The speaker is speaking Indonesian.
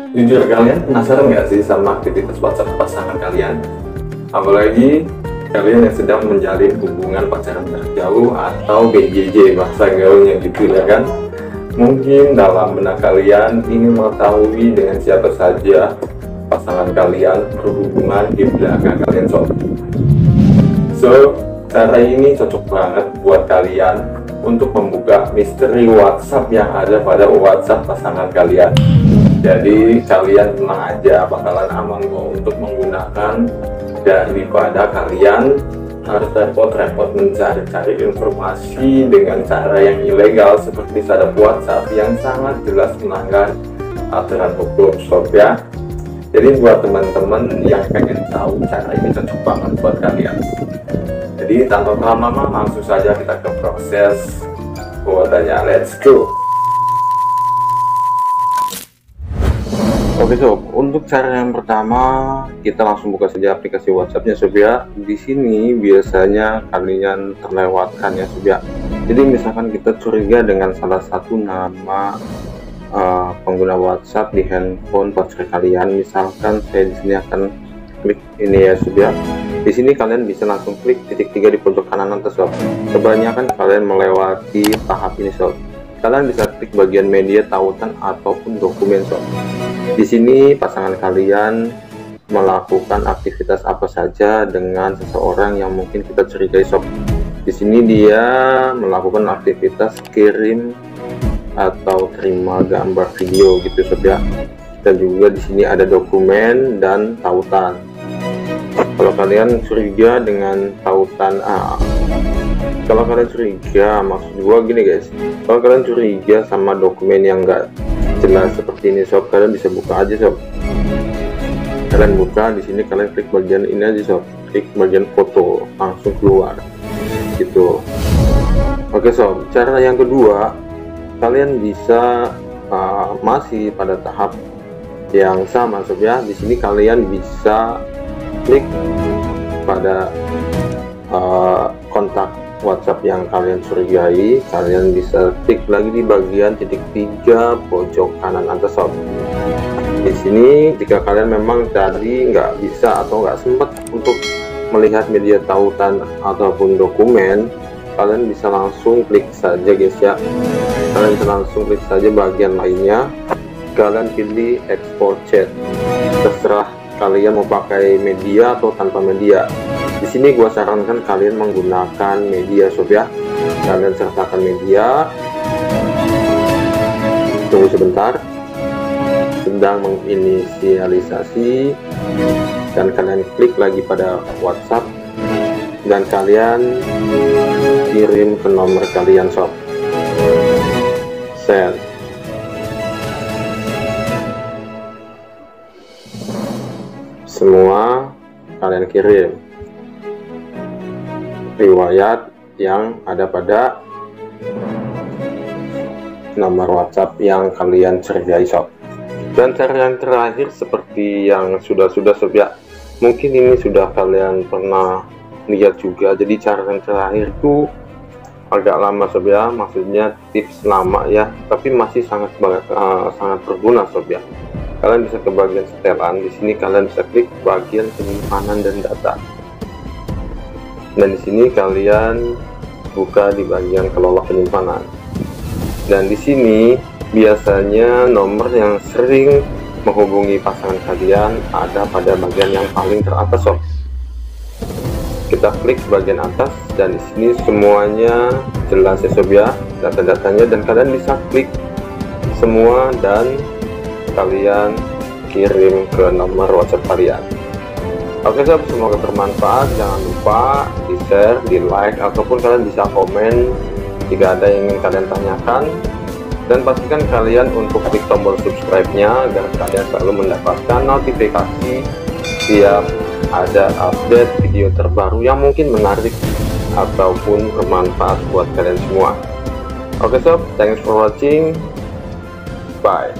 Jujur, kalian penasaran nggak sih sama aktivitas WhatsApp pasangan kalian? Apalagi kalian yang sedang menjalin hubungan pacaran jarak jauh atau BJJ bahasa gaulnya gitu ya kan? Mungkin dalam benak kalian ingin mengetahui dengan siapa saja pasangan kalian berhubungan di belakang kalian So, cara ini cocok banget buat kalian untuk membuka misteri WhatsApp yang ada pada WhatsApp pasangan kalian. Jadi kalian tenang aja, bakalan aman kok untuk menggunakan, daripada kalian harus repot-repot mencari-cari informasi dengan cara yang ilegal seperti sadap WhatsApp yang sangat jelas melanggar aturan hukum ya. Jadi buat teman-teman yang pengen tahu, cara ini cocok banget buat kalian. Jadi tanpa lama-lama langsung saja kita ke proses buatannya, let's go. Oke sob, untuk cara yang pertama kita langsung buka saja aplikasi WhatsAppnya sob ya. Di sini biasanya kalian terlewatkan ya sob ya. Jadi misalkan kita curiga dengan salah satu nama pengguna WhatsApp di handphone pacar kalian, misalkan saya di sini akan klik ini ya sob ya. Di sini kalian bisa langsung klik titik 3 di pojok kanan atas sob. Kebanyakan kalian melewati tahap ini sob. Kalian bisa klik bagian media, tautan ataupun dokumen sob. Di sini pasangan kalian melakukan aktivitas apa saja dengan seseorang yang mungkin kita curigai sob. Di sini dia melakukan aktivitas kirim atau terima gambar video gitu sob ya. Dan juga di sini ada dokumen dan tautan. Kalau kalian curiga dengan tautan kalau kalian curiga, maksud gua gini guys, kalau kalian curiga sama dokumen yang enggak jelas seperti ini sob, kalian bisa buka aja sob. Kalian buka di sini, kalian klik bagian ini aja sob, klik bagian foto, langsung keluar gitu. Oke sob, cara yang kedua, kalian bisa masih pada tahap yang sama sob ya. Di sini kalian bisa klik pada kontak WhatsApp yang kalian curigai, kalian bisa klik lagi di bagian titik 3 pojok kanan atas sob. Di sini jika kalian memang tadi nggak bisa atau nggak sempat untuk melihat media tautan ataupun dokumen, kalian bisa langsung klik saja guys ya. Kalian bisa langsung klik saja bagian lainnya, kalian pilih export chat, terserah kalian mau pakai media atau tanpa media. Di sini gua sarankan kalian menggunakan media sob ya. Kalian sertakan media, tunggu sebentar, sedang menginisialisasi, dan kalian klik lagi pada WhatsApp dan kalian kirim ke nomor kalian sob. Send. Semua kalian kirim riwayat yang ada pada nomor WhatsApp yang kalian curigai sob. Dan cara yang terakhir seperti yang sudah sob ya, mungkin ini sudah kalian pernah lihat juga. Jadi cara yang terakhir itu agak lama sob ya, maksudnya tips lama ya, tapi masih sangat berguna sob ya. Kalian bisa ke bagian setelan, di sini kalian bisa klik bagian penyimpanan dan data. Dan di sini kalian buka di bagian kelola penyimpanan. Dan di sini biasanya nomor yang sering menghubungi pasangan kalian ada pada bagian yang paling teratas sob. Kita klik bagian atas dan di sini semuanya jelas ya sob ya, data-datanya, dan kalian bisa klik semua dan kalian kirim ke nomor WhatsApp kalian. Oke sob, semoga bermanfaat. Jangan lupa di share, di like, ataupun kalian bisa komen jika ada yang ingin kalian tanyakan, dan pastikan kalian untuk klik tombol subscribe-nya agar kalian selalu mendapatkan notifikasi setiap ada update video terbaru yang mungkin menarik ataupun bermanfaat buat kalian semua. Oke sob, thanks for watching, bye.